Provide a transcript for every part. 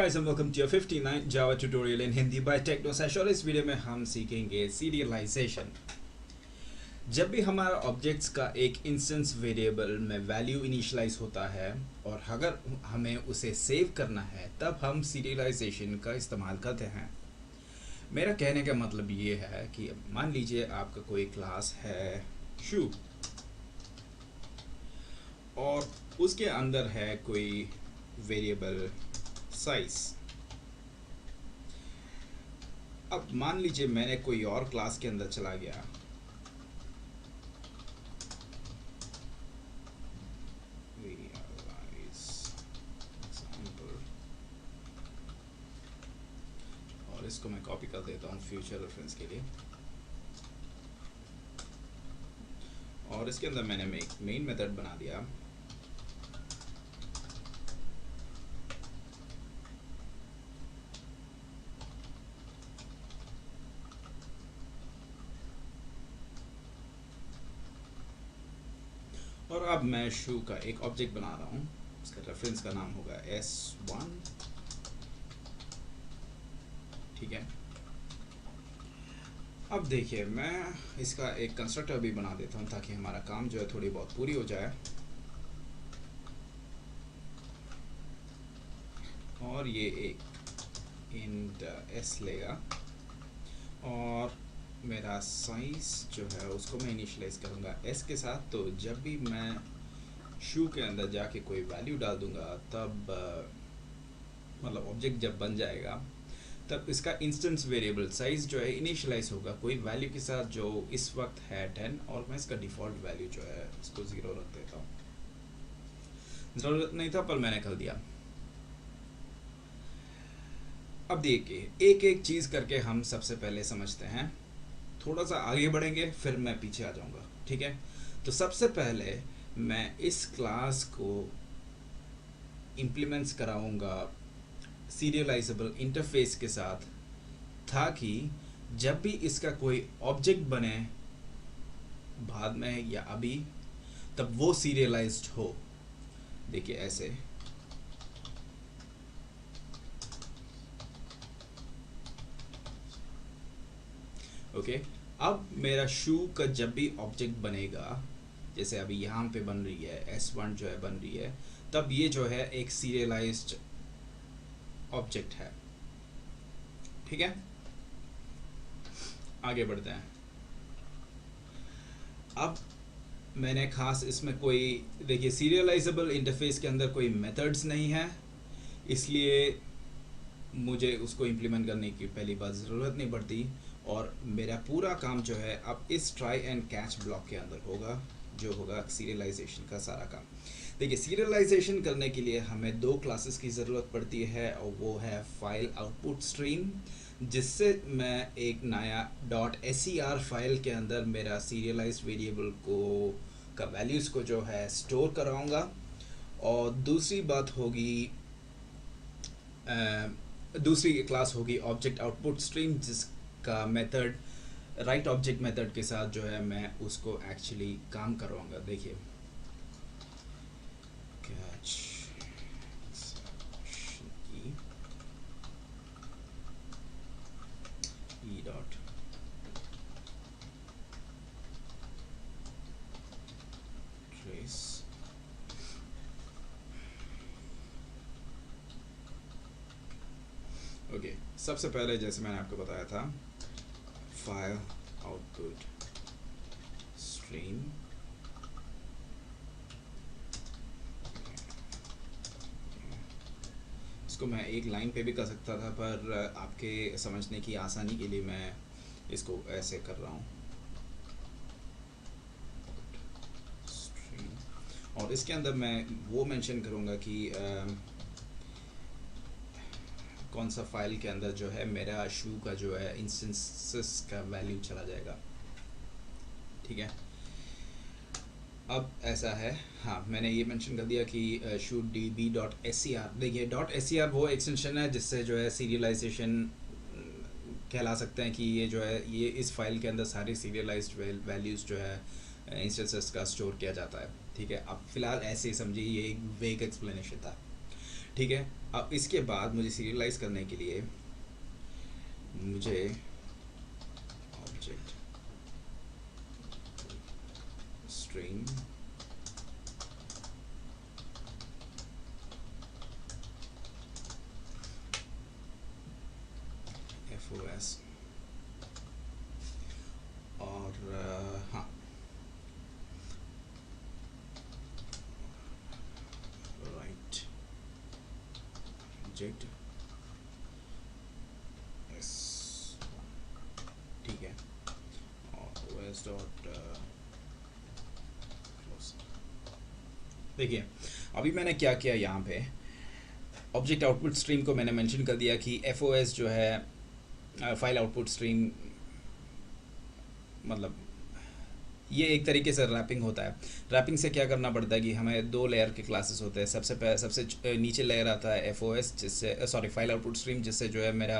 guys and welcome to your 59th Java tutorial in Hindi by TechnoSash। और इस video में हम सीखेंगे सीरियलाइजेशन। जब भी हमारा ऑब्जेक्ट्स का एक इंस्टेंस वेरिएबल में वैल्यू इनिशियलाइज होता है और अगर हमें उसे सेव करना है तब हम सीरियलाइजेशन का इस्तेमाल करते हैं। मेरा कहने का मतलब ये है कि मान लीजिए आपका कोई क्लास है शू और उसके अंदर है कोई वेरिएबल साइज। अब मान लीजिए मैंने कोई और क्लास के अंदर चला गया और इसको मैं कॉपी कर देता हूँ फ्यूचर रेफरेंस के लिए। और इसके अंदर मैंने एक मेन मेथड बना दिया और अब मैं शू का एक ऑब्जेक्ट बना रहा हूँ। इसका रेफरेंस का नाम होगा S1। ठीक है, अब देखिए मैं इसका एक कंस्ट्रक्टर भी बना देता हूँ ताकि हमारा काम जो है थोड़ी बहुत पूरी हो जाए। और ये एक इंट s लेगा और मेरा साइज जो है उसको मैं इनिशियलाइज करूँगा s के साथ। तो जब भी मैं शू के अंदर जाके कोई वैल्यू डाल दूँगा तब मतलब ऑब्जेक्ट जब बन जाएगा तब इसका इंस्टेंस वेरिएबल साइज जो है इनिशियलाइज होगा कोई वैल्यू के साथ जो इस वक्त है 10 और मैं इसका डिफ़ॉल्ट वैल्यू जो है इसको 0 रख देता हूँ। ज़रूरत नहीं था पर मैंने कर दिया। अब देखिए एक एक चीज़ करके हम सबसे पहले समझते हैं, थोड़ा सा आगे बढ़ेंगे फिर मैं पीछे आ जाऊंगा। ठीक है, तो सबसे पहले मैं इस क्लास को इम्प्लीमेंट्स कराऊंगा सीरियलाइजेबल इंटरफेस के साथ ताकि जब भी इसका कोई ऑब्जेक्ट बने बाद में या अभी तब वो सीरियलाइज्ड हो। देखिए ऐसे ओके। अब मेरा शू का जब भी ऑब्जेक्ट बनेगा, जैसे अभी यहाँ पे बन रही है S1 जो है बन रही है, तब ये जो है एक सीरियलाइज्ड ऑब्जेक्ट है। ठीक है, आगे बढ़ते हैं। अब मैंने खास इसमें कोई देखिए सीरियलाइजेबल इंटरफेस के अंदर कोई मेथड्स नहीं है, इसलिए मुझे उसको इम्प्लीमेंट करने की पहली बात ज़रूरत नहीं पड़ती और मेरा पूरा काम जो है अब इस ट्राई एंड कैच ब्लॉक के अंदर होगा जो होगा सीरियलाइजेशन का सारा काम। देखिए सीरियलाइजेशन करने के लिए हमें दो क्लासेस की ज़रूरत पड़ती है और वो है फाइल आउटपुट स्ट्रीम, जिससे मैं एक नया .ser फाइल के अंदर मेरा सीरियलाइज्ड वेरिएबल को का वैल्यूज़ को जो है स्टोर कराऊंगा। और दूसरी बात होगी दूसरी क्लास होगी ऑब्जेक्ट आउटपुट स्ट्रीम, जिसका मेथड राइट ऑब्जेक्ट मेथड के साथ जो है मैं उसको एक्चुअली काम करवाऊंगा। देखिए catch E dot trace okay. सबसे पहले जैसे मैंने आपको बताया था फाइल आउटपुट स्ट्रीम इसको मैं एक लाइन पे भी कर सकता था पर आपके समझने की आसानी के लिए मैं इसको ऐसे कर रहा हूँ स्ट्रीम। और इसके अंदर मैं वो मेंशन करूँगा कि कौन सा फाइल के अंदर जो है मेरा शू का जो है इंस्टेंसेस का वैल्यू चला जाएगा। ठीक है, अब ऐसा है, हाँ मैंने ये मेंशन कर दिया कि शू db.ser। देखिए .ser वो एक्सटेंशन है जिससे जो है सीरियलाइजेशन कहला सकते हैं कि ये जो है ये इस फाइल के अंदर सारी सीरियलाइज्ड वैल्यूज़ जो है इंस्टेंसेस का स्टोर किया जाता है। ठीक है, अब फिलहाल ऐसे ही समझिए, ये एक वेग एक्सप्लेनेशन था। ठीक है, अब इसके बाद मुझे सीरियलाइज करने के लिए मुझे ऑब्जेक्ट स्ट्रीम FOS और हाँ राइट ऑब्जेक्ट S, ठीक है, और OS डॉट क्लोज। देखिए अभी मैंने क्या किया यहाँ पे, ऑब्जेक्ट आउटपुट स्ट्रीम को मैंने मेंशन कर दिया कि FOS जो है फाइल आउटपुट स्ट्रीम, मतलब ये एक तरीके से रैपिंग होता है। रैपिंग से क्या करना पड़ता है कि हमें दो लेयर के क्लासेस होते हैं। सबसे नीचे लेयर आता है FOS, जिससे सॉरी फाइल आउटपुट स्ट्रीम, जिससे जो है मेरा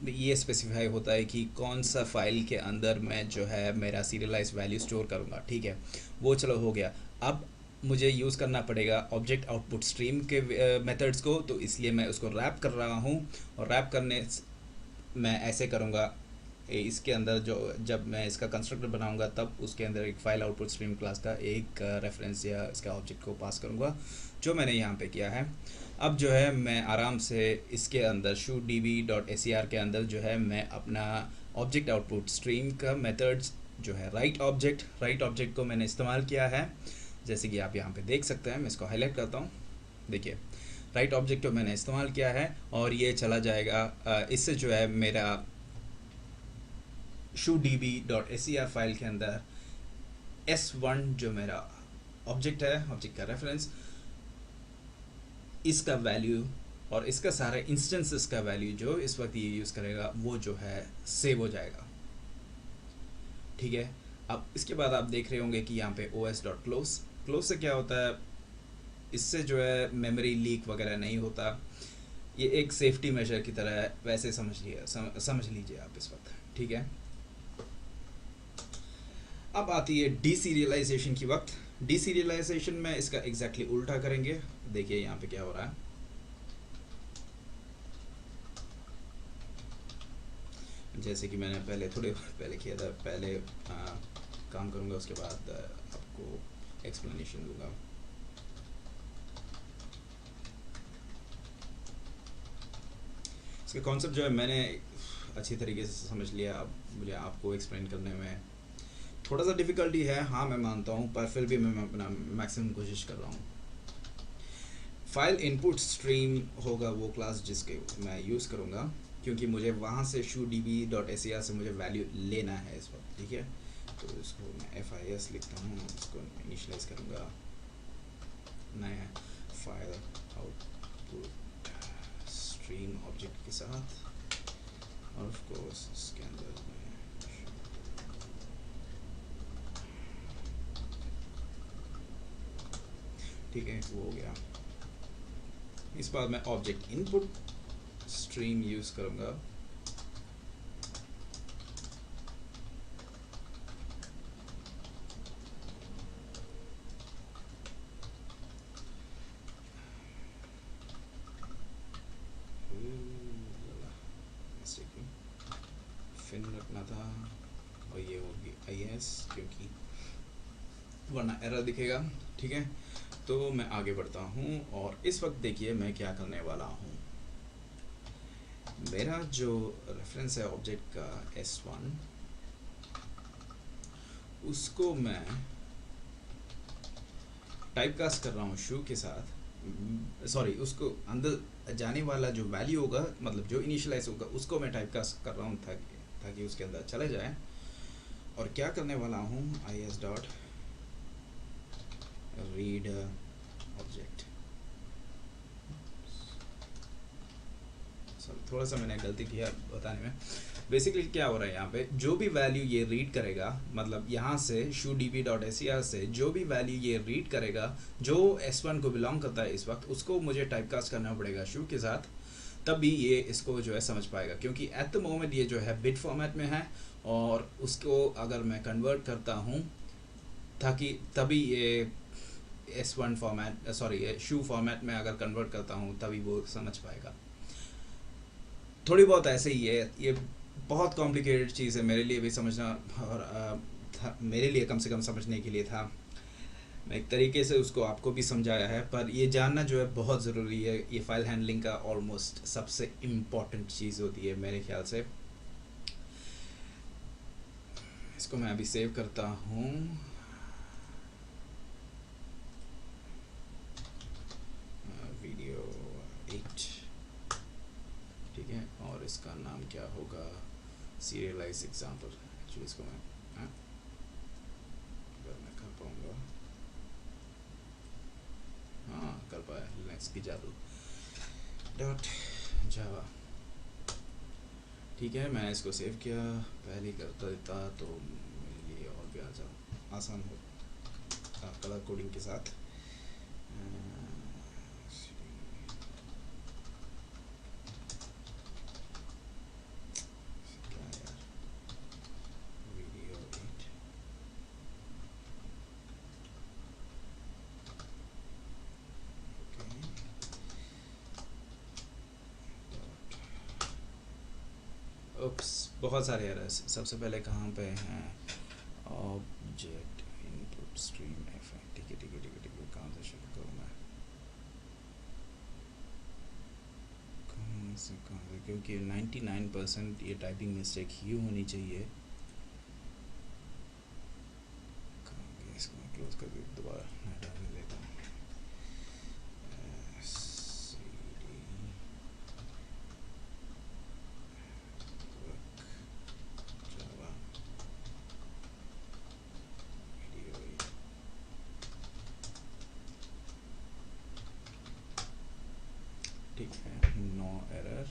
ये स्पेसिफाई होता है कि कौन सा फाइल के अंदर मैं जो है मेरा सीरियलाइज वैल्यू स्टोर करूँगा। ठीक है, वो चलो हो गया। अब मुझे यूज़ करना पड़ेगा ऑब्जेक्ट आउटपुट स्ट्रीम के मेथड्स को, तो इसलिए मैं उसको रैप कर रहा हूँ। और रैप करने मैं ऐसे करूँगा, इसके अंदर जो जब मैं इसका कंस्ट्रक्टर बनाऊंगा तब उसके अंदर एक फाइल आउटपुट स्ट्रीम क्लास का एक रेफरेंस या इसका ऑब्जेक्ट को पास करूंगा, जो मैंने यहाँ पे किया है। अब जो है मैं आराम से इसके अंदर shooDB.ser के अंदर जो है मैं अपना ऑब्जेक्ट आउटपुट स्ट्रीम का मेथड्स जो है राइट ऑब्जेक्ट को मैंने इस्तेमाल किया है, जैसे कि आप यहाँ पे देख सकते हैं। मैं इसको हाईलाइट करता हूँ। देखिए राइट ऑब्जेक्ट को मैंने इस्तेमाल किया है और ये चला जाएगा। इससे जो है मेरा shooDB.ser फाइल के अंदर S1 जो मेरा ऑब्जेक्ट है, ऑब्जेक्ट का रेफरेंस, इसका वैल्यू और इसका सारे इंस्टेंसेस का वैल्यू जो इस वक्त ये यूज़ करेगा वो जो है सेव हो जाएगा। ठीक है, अब इसके बाद आप देख रहे होंगे कि यहाँ पे os.close से क्या होता है, इससे जो है मेमोरी लीक वगैरह नहीं होता। ये एक सेफ्टी मेजर की तरह है, वैसे समझ लीजिए आप इस वक्त। ठीक है, अब आती है डीसीरियलाइजेशन की वक्त। डीसीरियलाइजेशन में इसका एग्जैक्टली उल्टा करेंगे। देखिए यहाँ पे क्या हो रहा है। जैसे कि मैंने थोड़े पहले किया था, पहले काम करूँगा, उसके बाद आपको एक्सप्लेनेशन दूंगा। इसका कॉन्सेप्ट जो है मैंने अच्छी तरीके से समझ लिया। अब मुझे आपको एक्सप्लेन करने में थोड़ा सा डिफ़िकल्टी है, हाँ मैं मानता हूँ, पर फिर भी मैं अपना मैक्सिमम कोशिश कर रहा हूँ। फाइल इनपुट स्ट्रीम होगा वो क्लास जिसके मैं यूज़ करूँगा, क्योंकि मुझे वहाँ से shooDB.ser से मुझे वैल्यू लेना है इस वक्त। ठीक है, तो इसको मैं FIS लिखता हूँ, इसको इनिशलाइज करूँगा नया फाइल आउटपुट स्ट्रीम ऑब्जेक्ट के साथ, और ऑफ कोर्स इसके अंदर ठीक है वो हो गया। इस बार मैं ऑब्जेक्ट इनपुट स्ट्रीम यूज़ करूँगा। फिन रखना था और ये होगी IS, क्योंकि वरना एरर दिखेगा। ठीक है, तो मैं आगे बढ़ता हूँ और इस वक्त देखिए मैं क्या करने वाला हूँ। मेरा जो रेफरेंस है ऑब्जेक्ट का S1, उसको मैं टाइपकास्ट कर रहा हूँ शू के साथ। सॉरी, उसको अंदर जाने वाला जो वैल्यू होगा, मतलब जो इनिशियलाइज होगा, उसको मैं टाइपकास्ट कर रहा हूँ ताकि उसके अंदर चले जाए। और क्या करने वाला हूँ, IS डॉट रीड ऑब्जेक्ट। थोड़ा सा मैंने गलती किया बताने में। बेसिकली क्या हो रहा है यहाँ पे, जो भी वैल्यू ये रीड करेगा, मतलब यहाँ से shooDB.ser से जो भी वैल्यू ये रीड करेगा जो S1 को बिलोंग करता है इस वक्त, उसको मुझे टाइपकास्ट करना पड़ेगा शू के साथ, तभी ये इसको जो है समझ पाएगा। क्योंकि एट द मोमेंट ये जो है बिट फॉर्मेट में है, और उसको अगर मैं कन्वर्ट करता हूँ ताकि तभी ये S1 फॉर्मेट, सॉरी शू फॉर्मेट में अगर कन्वर्ट करता हूँ तभी वो समझ पाएगा। थोड़ी बहुत ऐसे ही है ये, बहुत कॉम्प्लिकेटेड चीज़ है मेरे लिए भी समझना, और मेरे लिए कम से कम समझने के लिए था। मैं एक तरीके से उसको आपको भी समझाया है, पर ये जानना जो है बहुत ज़रूरी है। ये फाइल हैंडलिंग का ऑलमोस्ट सबसे इम्पॉर्टेंट चीज़ होती है मेरे ख्याल से। इसको मैं अभी सेव करता हूँ। वीडियो 8, ठीक है, और इसका नाम क्या होगा, सीरियलाइज एग्जाम्पल। एक्चुअली इसको मैं अगर मैं कर पाऊँगा, हाँ कर पाया, लिनक्स की जादू डॉट जावा। ठीक है, मैंने इसको सेव किया, पहले करता देता तो मेरे लिए और भी आसान हो कलर कोडिंग के साथ। उप्स, बहुत सारे एरर्स। सबसे पहले कहाँ पे हैं, ऑब्जेक्ट इनपुट स्ट्रीम एफ, ठीक है ठीक है ठीक है ठीक है, कहाँ से शुरू करूँ मैं, कहाँ से क्योंकि 99% ये टाइपिंग मिस्टेक ही होनी चाहिए। इसको मैं क्लोज कर दोबारा मैं डालने लेता हूँ। ठीक है, नो एरर।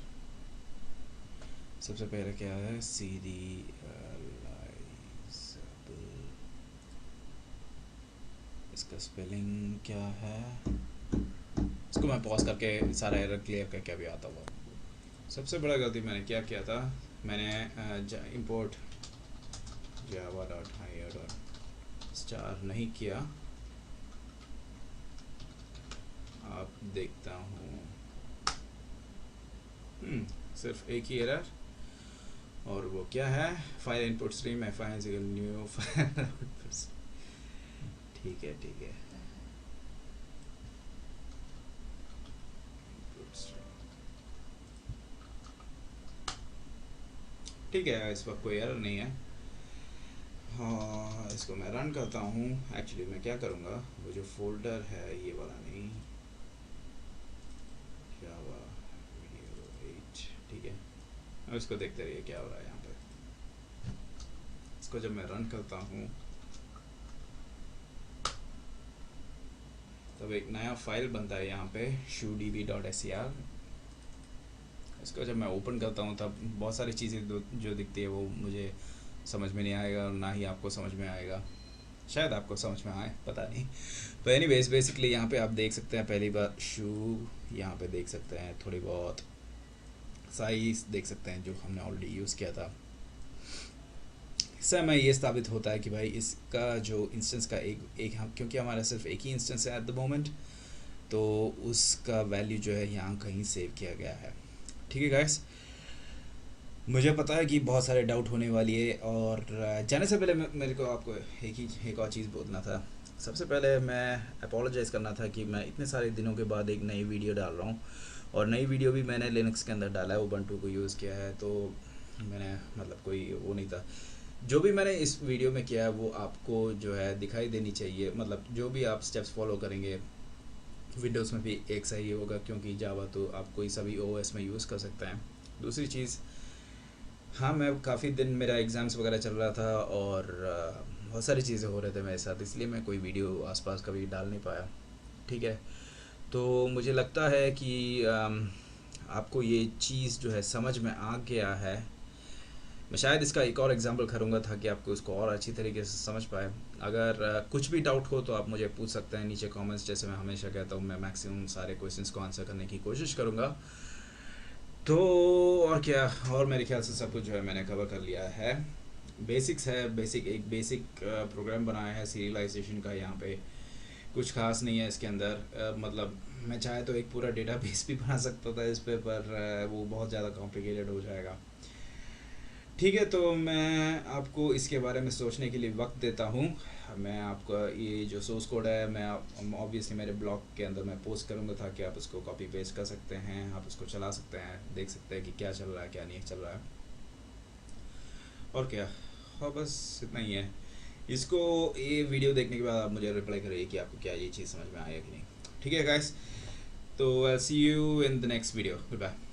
सबसे पहले क्या है, सीरियलाइजेबल, इसका स्पेलिंग क्या है, इसको मैं पॉज करके सारा एरर क्लियर करके अभी आता हुआ। सबसे बड़ा गलती मैंने क्या किया था, मैंने import Java dot higher dot star नहीं किया। आप देखता हूँ सिर्फ एक ही एरर, और वो क्या है, file input stream F I knew file. ठीक है ठीक है, ठीक है, इस वक्त कोई एरर नहीं है। हाँ, इसको मैं रन करता हूँ। एक्चुअली मैं क्या करूँगा, वो जो फोल्डर है ये वाला नहीं, जावा वीडियो 8, ठीक है, अब इसको देखते रहिए क्या हो रहा है यहाँ पे। इसको जब मैं रन करता हूँ तब एक नया फाइल बनता है यहाँ पे, shudb.ser। इसको जब मैं ओपन करता हूँ तब बहुत सारी चीज़ें जो दिखती है वो मुझे समझ में नहीं आएगा, और ना ही आपको समझ में आएगा। शायद आपको समझ में आए, पता नहीं। तो एनीवेज बेसिकली यहाँ पे आप देख सकते हैं, पहली बार शू यहाँ पे देख सकते हैं, थोड़ी बहुत साइज देख सकते हैं जो हमने ऑलरेडी यूज़ किया था। इससे हमें ये साबित होता है कि भाई इसका जो इंस्टेंस का एक हम, क्योंकि हमारा सिर्फ एक ही इंस्टेंस है एट द मोमेंट, तो उसका वैल्यू जो है यहाँ कहीं सेव किया गया है। ठीक है गाइस, मुझे पता है कि बहुत सारे डाउट होने वाली है, और जाने से पहले मेरे को आपको एक और चीज़ बोलना था। सबसे पहले मैं अपोलोजाइज़ करना था कि मैं इतने सारे दिनों के बाद एक नई वीडियो डाल रहा हूँ, और नई वीडियो भी मैंने लिनक्स के अंदर डाला है, उबंटू को यूज़ किया है, तो मैंने मतलब कोई वो नहीं था। जो भी मैंने इस वीडियो में किया है वो आपको जो है दिखाई देनी चाहिए, मतलब जो भी आप स्टेप्स फॉलो करेंगे विंडोज़ में भी एक सही होगा, क्योंकि जावा तो आप कोई सभी ओएस में यूज़ कर सकते हैं। दूसरी चीज़, हाँ मैं काफ़ी दिन मेरा एग्ज़ाम्स वगैरह चल रहा था, और बहुत सारी चीज़ें हो रहे थे मेरे साथ, इसलिए मैं कोई वीडियो आसपास कभी डाल नहीं पाया। ठीक है, तो मुझे लगता है कि आपको ये चीज़ जो है समझ में आ गया है। मैं शायद इसका एक और एग्जांपल करूँगा ताकि आपको इसको और अच्छी तरीके से समझ पाए। अगर कुछ भी डाउट हो तो आप मुझे पूछ सकते हैं नीचे कमेंट्स, जैसे मैं हमेशा कहता हूँ, मैं मैक्सिमम सारे क्वेश्चंस को आंसर करने की कोशिश करूँगा। तो और क्या, और मेरे ख्याल से सब कुछ जो है मैंने कवर कर लिया है। बेसिक्स है, एक बेसिक प्रोग्राम बनाया है सीरियलाइजेशन का यहाँ पे, कुछ खास नहीं है इसके अंदर। मतलब मैं चाहे तो एक पूरा डेटाबेस भी बना सकता था इस पे, पर वो बहुत ज़्यादा कॉम्प्लिकेटेड हो जाएगा। ठीक है, तो मैं आपको इसके बारे में सोचने के लिए वक्त देता हूँ। मैं आपका ये जो सोर्स कोड है मैं ऑब्वियसली मेरे ब्लॉग के अंदर मैं पोस्ट करूँगा, ताकि आप उसको कॉपी पेस्ट कर सकते हैं, आप उसको चला सकते हैं, देख सकते हैं कि क्या चल रहा है क्या नहीं चल रहा है और क्या। और बस इतना ही है। इसको ये वीडियो देखने के बाद आप मुझे रिप्लाई करिए कि आपको क्या ये चीज़ समझ में आया कि नहीं। ठीक है गाइस, तो I see you in the next video. Good bye.